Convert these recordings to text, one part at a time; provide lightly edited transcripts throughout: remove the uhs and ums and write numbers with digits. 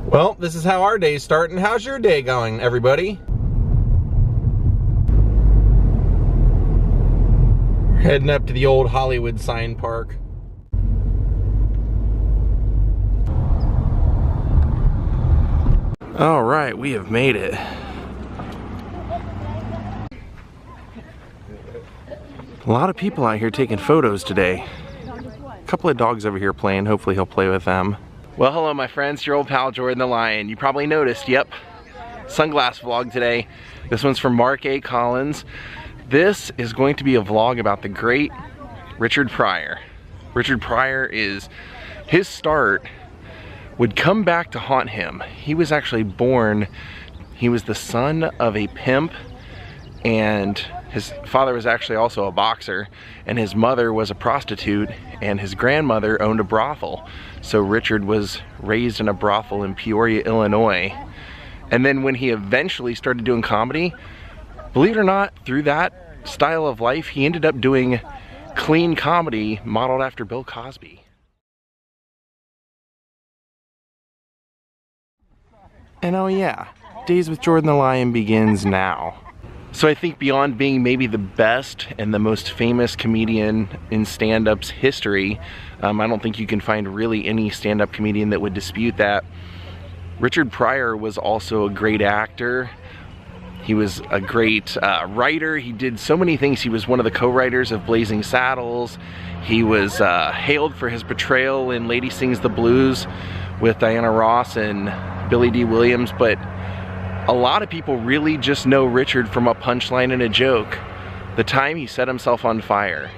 Well, this is how our day's starting. How's your day going, everybody? We're heading up to the old Hollywood sign park. All right, we have made it. A lot of people out here taking photos today. A couple of dogs over here playing. Hopefully he'll play with them. Well, hello my friends, your old pal Jordan the Lion. You probably noticed, yep, sunglass vlog today. This one's from Mark A. Collins. This is going to be a vlog about the great Richard Pryor. Richard Pryor is, his start would come back to haunt him. He was actually born, he was the son of a pimp, and his father was actually also a boxer, and his mother was a prostitute, and his grandmother owned a brothel. So Richard was raised in a brothel in Peoria, Illinois. And then when he eventually started doing comedy, believe it or not, through that style of life, he ended up doing clean comedy modeled after Bill Cosby. And oh yeah, Daze with Jordan the Lion begins now. So I think beyond being maybe the best and the most famous comedian in stand-up's history, I don't think you can find really any stand-up comedian that would dispute that. Richard Pryor was also a great actor. He was a great writer. He did so many things. He was one of the co-writers of Blazing Saddles. He was hailed for his portrayal in Lady Sings the Blues with Diana Ross and Billy D. Williams, but a lot of people really just know Richard from a punchline and a joke. The time he set himself on fire.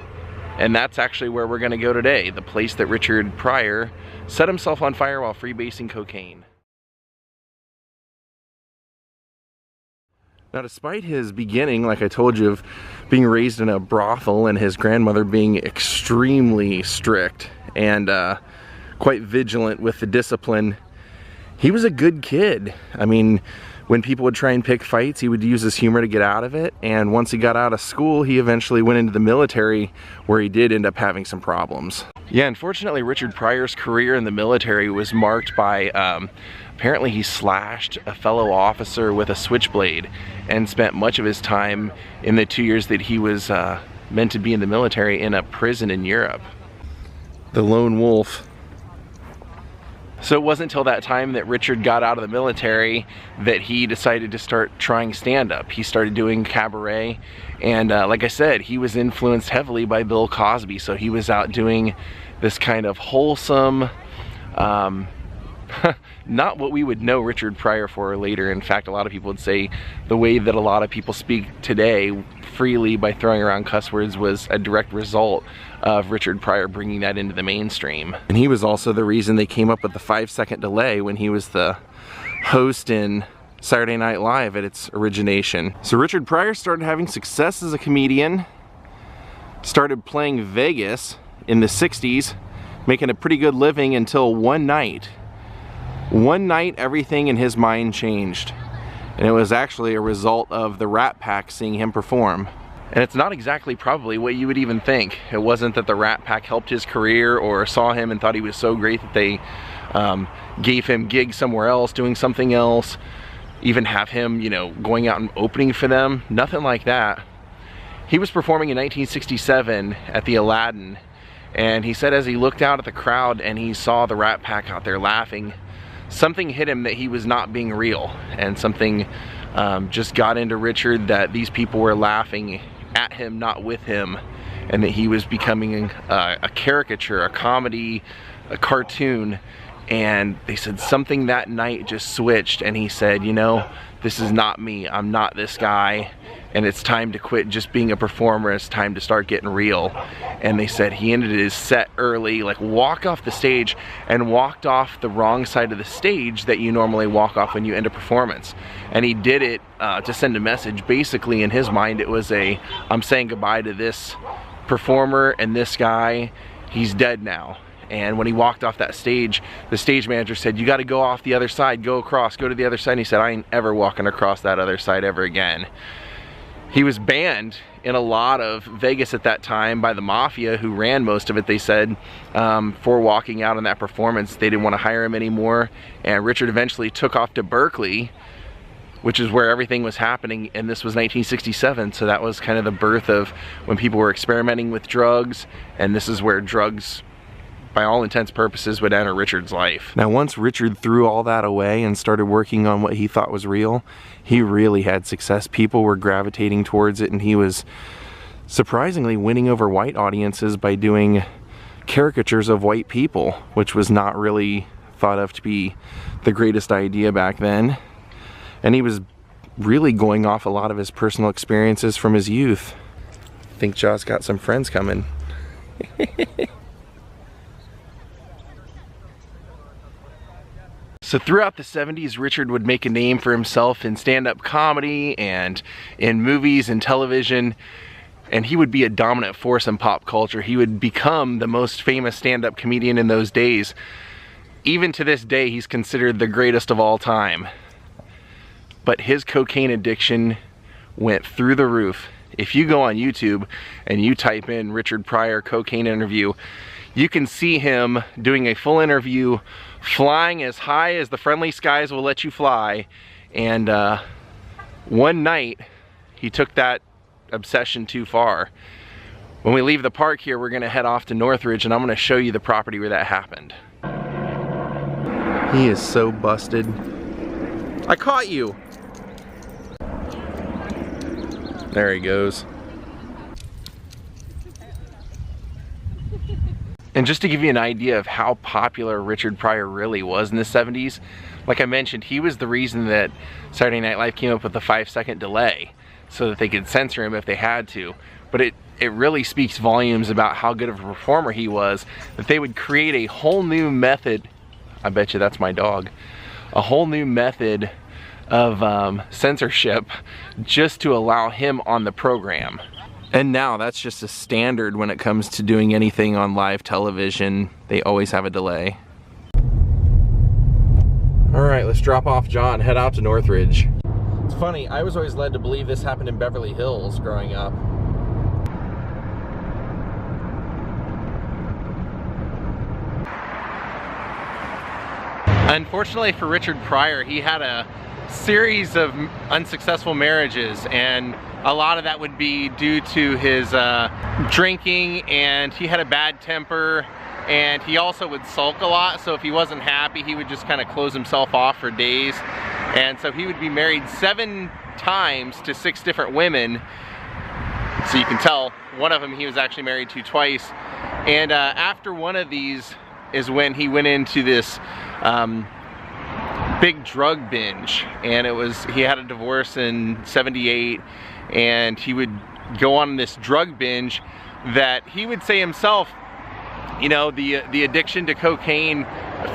And that's actually where we're gonna go today, the place that Richard Pryor set himself on fire while freebasing cocaine. Now, despite his beginning, like I told you, of being raised in a brothel and his grandmother being extremely strict and quite vigilant with the discipline, he was a good kid. I mean, when people would try and pick fights, he would use his humor to get out of it. And once he got out of school, he eventually went into the military, where he did end up having some problems. Yeah, unfortunately, Richard Pryor's career in the military was marked by, apparently he slashed a fellow officer with a switchblade and spent much of his time in the 2 years that he was meant to be in the military in a prison in Europe. The lone wolf. So it wasn't until that time that Richard got out of the military that he decided to start trying stand-up. He started doing cabaret, and like I said, he was influenced heavily by Bill Cosby, so he was out doing this kind of wholesome, not what we would know Richard Pryor for later. In fact, a lot of people would say the way that a lot of people speak today freely by throwing around cuss words was a direct result of Richard Pryor bringing that into the mainstream. And he was also the reason they came up with the 5-second delay when he was the host in Saturday Night Live at its origination. So Richard Pryor started having success as a comedian, started playing Vegas in the 60s, making a pretty good living until one night. One night, everything in his mind changed. And it was actually a result of the Rat Pack seeing him perform. And it's not exactly probably what you would even think. It wasn't that the Rat Pack helped his career or saw him and thought he was so great that they gave him gigs somewhere else, doing something else, even have him, you know, going out and opening for them. Nothing like that. He was performing in 1967 at the Aladdin, and he said as he looked out at the crowd and he saw the Rat Pack out there laughing, something hit him that he was not being real, and something just got into Richard that these people were laughing at him, not with him, and that he was becoming a caricature, a comedy, a cartoon. And they said something that night just switched, and he said, you know, this is not me, I'm not this guy, and it's time to quit just being a performer, it's time to start getting real. And they said he ended his set early, like walked off the stage, and walked off the wrong side of the stage that you normally walk off when you end a performance. And he did it to send a message. Basically, in his mind, it was a, I'm saying goodbye to this performer and this guy, he's dead now. And when he walked off that stage, the stage manager said, you got to go off the other side, go across, go to the other side. And he said, I ain't ever walking across that other side ever again. He was banned in a lot of Vegas at that time by the mafia who ran most of it. They said for walking out on that performance, they didn't want to hire him anymore. And Richard eventually took off to Berkeley, which is where everything was happening, and this was 1967, so that was kind of the birth of when people were experimenting with drugs, and this is where drugs, by all intents and purposes, would enter Richard's life. Now once Richard threw all that away and started working on what he thought was real, he really had success. People were gravitating towards it, and he was surprisingly winning over white audiences by doing caricatures of white people, which was not really thought of to be the greatest idea back then. And he was really going off a lot of his personal experiences from his youth. I think Jaw's got some friends coming. So throughout the 70s, Richard would make a name for himself in stand-up comedy and in movies and television, and he would be a dominant force in pop culture. He would become the most famous stand-up comedian in those days. Even to this day, he's considered the greatest of all time. But his cocaine addiction went through the roof. If you go on YouTube and you type in Richard Pryor cocaine interview, you can see him doing a full interview, flying as high as the friendly skies will let you fly. And one night, he took that obsession too far. When we leave the park here, we're gonna head off to Northridge, and I'm gonna show you the property where that happened. He is so busted. I caught you! There he goes. And just to give you an idea of how popular Richard Pryor really was in the 70s, like I mentioned, he was the reason that Saturday Night Live came up with the 5-second delay so that they could censor him if they had to. But it really speaks volumes about how good of a performer he was, that they would create a whole new method, I bet you that's my dog, a whole new method of censorship just to allow him on the program. And now that's just a standard when it comes to doing anything on live television. They always have a delay. All right, let's drop off John and head out to Northridge. It's funny, I was always led to believe this happened in Beverly Hills growing up. Unfortunately for Richard Pryor, he had a series of unsuccessful marriages, and a lot of that would be due to his drinking, and he had a bad temper, and he also would sulk a lot. So if he wasn't happy, he would just kind of close himself off for days. And so he would be married 7 times to 6 different women. So you can tell one of them he was actually married to twice. And after one of these is when he went into this big drug binge, and he had a divorce in '78, and he would go on this drug binge that he would say himself, you know, the addiction to cocaine,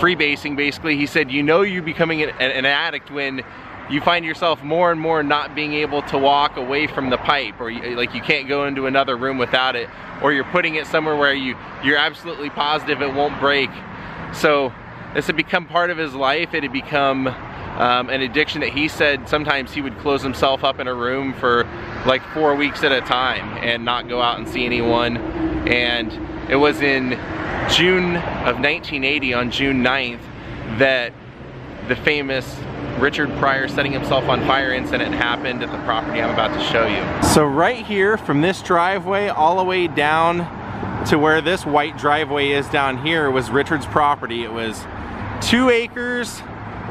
freebasing basically, he said, you know, you're becoming an addict when you find yourself more and more not being able to walk away from the pipe, or like you can't go into another room without it, or you're putting it somewhere where you're absolutely positive it won't break. So this had become part of his life. It had become an addiction that he said sometimes he would close himself up in a room for like 4 weeks at a time and not go out and see anyone. And it was in June of 1980, on June 9th, that the famous Richard Pryor setting himself on fire incident happened at the property I'm about to show you. So right here, from this driveway all the way down to where this white driveway is down here, was Richard's property. It was 2 acres,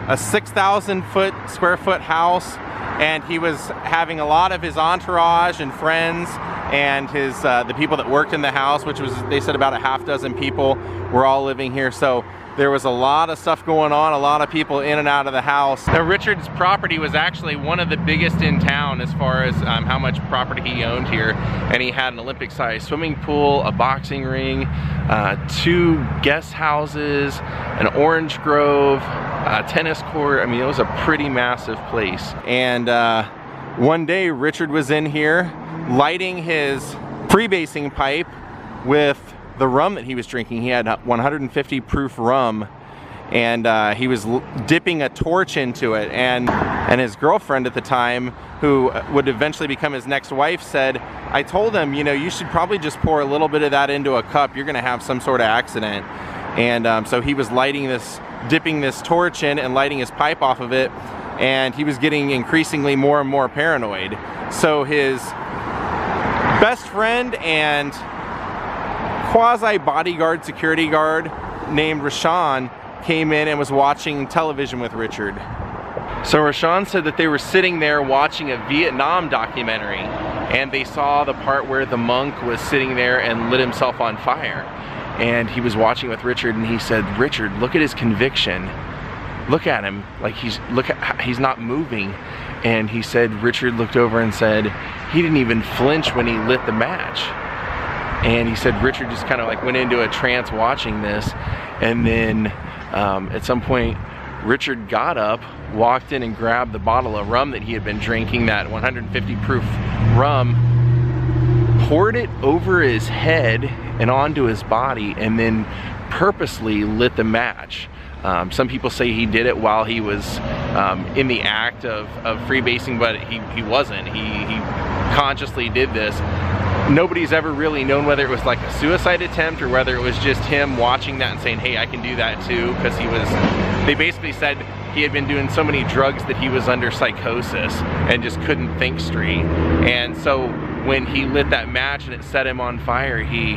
a 6,000 square foot house, and he was having a lot of his entourage and friends and his the people that worked in the house, which was, they said, about a half dozen people were all living here. So there was a lot of stuff going on, a lot of people in and out of the house. Now Richard's property was actually one of the biggest in town as far as how much property he owned here, and he had an Olympic-sized swimming pool, a boxing ring, 2 guest houses, an orange grove, a tennis court. I mean, it was a pretty massive place. And one day Richard was in here lighting his freebasing pipe with the rum that he was drinking. He had 150 proof rum, and he was dipping a torch into it, and his girlfriend at the time, who would eventually become his next wife, said, I told him, you know, you should probably just pour a little bit of that into a cup, you're gonna have some sort of accident. And so he was dipping this torch in and lighting his pipe off of it, and he was getting increasingly more and more paranoid. So his best friend and quasi bodyguard, security guard named Rashawn came in and was watching television with Richard. So Rashawn said that they were sitting there watching a Vietnam documentary, and they saw the part where the monk was sitting there and lit himself on fire. And he was watching with Richard, and he said, Richard, look at his conviction. Look at him, like he's not moving. And he said, Richard looked over and said, he didn't even flinch when he lit the match. And he said Richard just kind of like went into a trance watching this, and then at some point Richard got up, walked in and grabbed the bottle of rum that he had been drinking, that 150 proof rum, poured it over his head and onto his body, and then purposely lit the match. Some people say he did it while he was in the act of freebasing, but he wasn't. He consciously did this. Nobody's ever really known whether it was like a suicide attempt or whether it was just him watching that and saying, hey, I can do that too, because they basically said he had been doing so many drugs that he was under psychosis and just couldn't think straight. And so when he lit that match and it set him on fire, he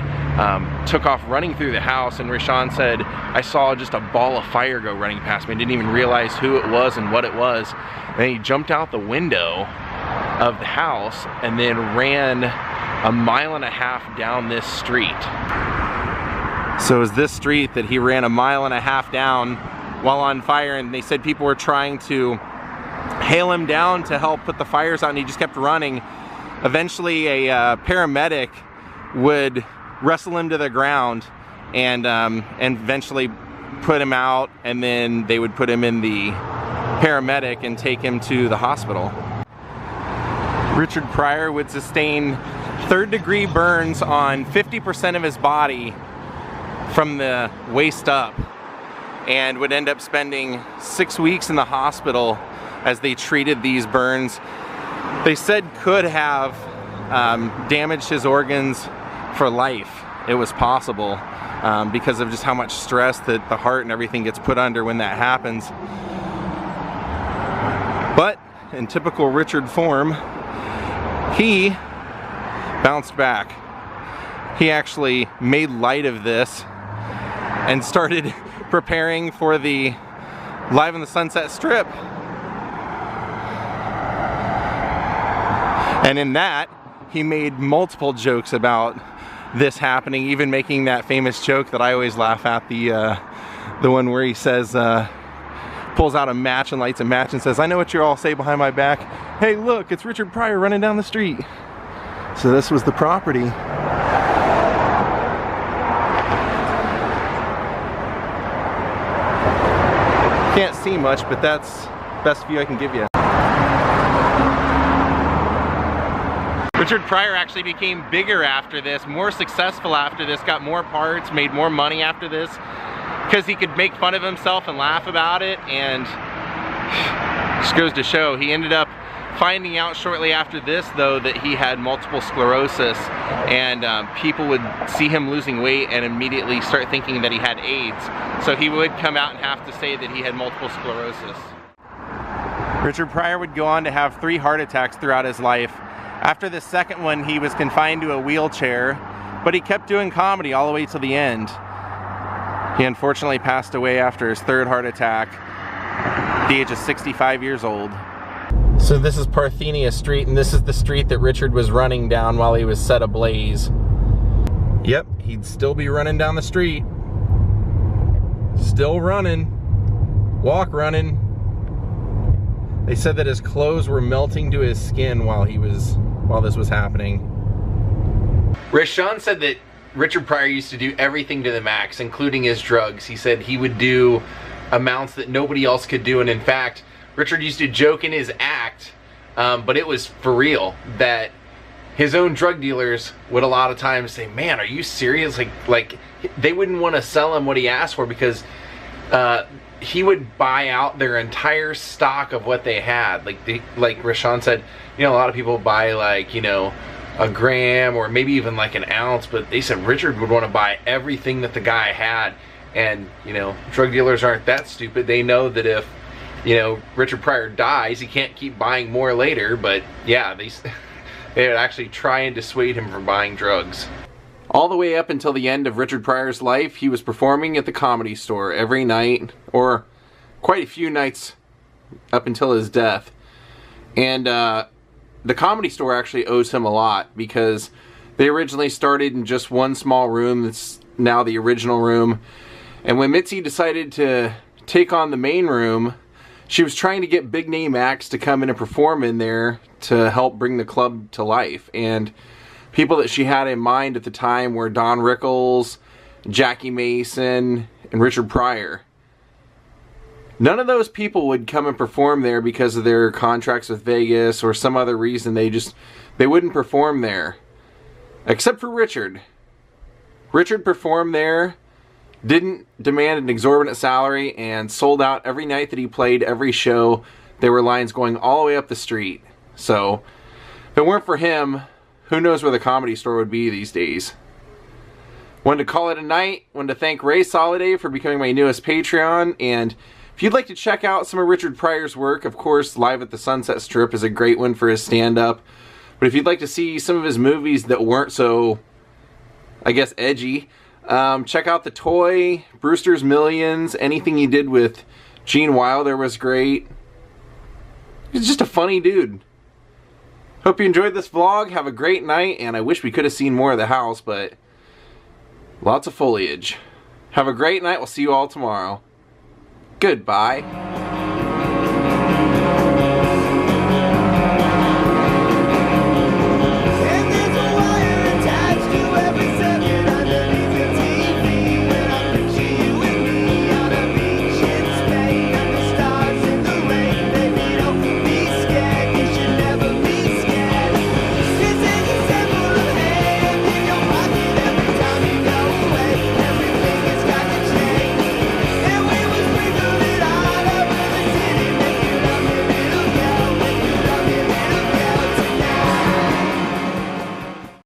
took off running through the house, and Rashawn said, I saw just a ball of fire go running past me. I didn't even realize who it was and what it was. And he jumped out the window of the house and then ran 1.5 miles down this street. So it was this street that he ran 1.5 miles down while on fire, and they said people were trying to hail him down to help put the fires out, and he just kept running. Eventually a paramedic would wrestle him to the ground and eventually put him out, and then they would put him in the paramedic and take him to the hospital. Richard Pryor would sustain third-degree burns on 50% of his body from the waist up, and would end up spending 6 weeks in the hospital as they treated these burns. They said could have damaged his organs for life. It was possible because of just how much stress that the heart and everything gets put under when that happens. But in typical Richard form, he bounced back. He actually made light of this and started preparing for the Live on the Sunset Strip. And in that, he made multiple jokes about this happening, even making that famous joke that I always laugh at, the one where he says, pulls out a match and lights a match and says, I know what you all say behind my back. Hey, look, it's Richard Pryor running down the street. So this was the property. Can't see much, but that's the best view I can give you. Richard Pryor actually became bigger after this, more successful after this, got more parts, made more money after this, because he could make fun of himself and laugh about it. And just goes to show, he ended up finding out shortly after this, though, that he had multiple sclerosis, and people would see him losing weight and immediately start thinking that he had AIDS. So he would come out and have to say that he had multiple sclerosis. Richard Pryor would go on to have 3 heart attacks throughout his life. After the second one, he was confined to a wheelchair, but he kept doing comedy all the way to the end. He unfortunately passed away after his 3rd heart attack at the age of 65 years old. So this is Parthenia Street, and this is the street that Richard was running down while he was set ablaze. Yep, he'd still be running down the street. Still running. Walk running. They said that his clothes were melting to his skin while this was happening. Rashawn said that Richard Pryor used to do everything to the max, including his drugs. He said he would do amounts that nobody else could do, and in fact, Richard used to joke in his act, but it was for real, that his own drug dealers would a lot of times say, man, are you serious? Like they wouldn't want to sell him what he asked for, because he would buy out their entire stock of what they had. Like Rashawn said, you know, a lot of people buy like, you know, a gram or maybe even like an ounce, but they said Richard would want to buy everything that the guy had. And, you know, drug dealers aren't that stupid. They know that if, you know, Richard Pryor dies, he can't keep buying more later. But yeah, they would actually try and dissuade him from buying drugs. All the way up until the end of Richard Pryor's life, he was performing at the Comedy Store every night, or quite a few nights up until his death. And the Comedy Store actually owes him a lot, because they originally started in just one small room that's now the original room. And when Mitzi decided to take on the main room, she was trying to get big name acts to come in and perform in there to help bring the club to life. And people that she had in mind at the time were Don Rickles, Jackie Mason, and Richard Pryor. None of those people would come and perform there because of their contracts with Vegas or some other reason. They wouldn't perform there. Except for Richard. Richard performed there, didn't demand an exorbitant salary, and sold out every night that he played, every show. There were lines going all the way up the street. So, if it weren't for him, who knows where the Comedy Store would be these days. Wanted to call it a night. Wanted to thank Ray Soliday for becoming my newest Patreon. And if you'd like to check out some of Richard Pryor's work, of course, Live at the Sunset Strip is a great one for his stand-up. But if you'd like to see some of his movies that weren't so, I guess, edgy, check out The Toy, Brewster's Millions. Anything he did with Gene Wilder was great. He's just a funny dude. Hope you enjoyed this vlog. Have a great night, and I wish we could have seen more of the house, but lots of foliage. Have a great night. We'll see you all tomorrow. Goodbye.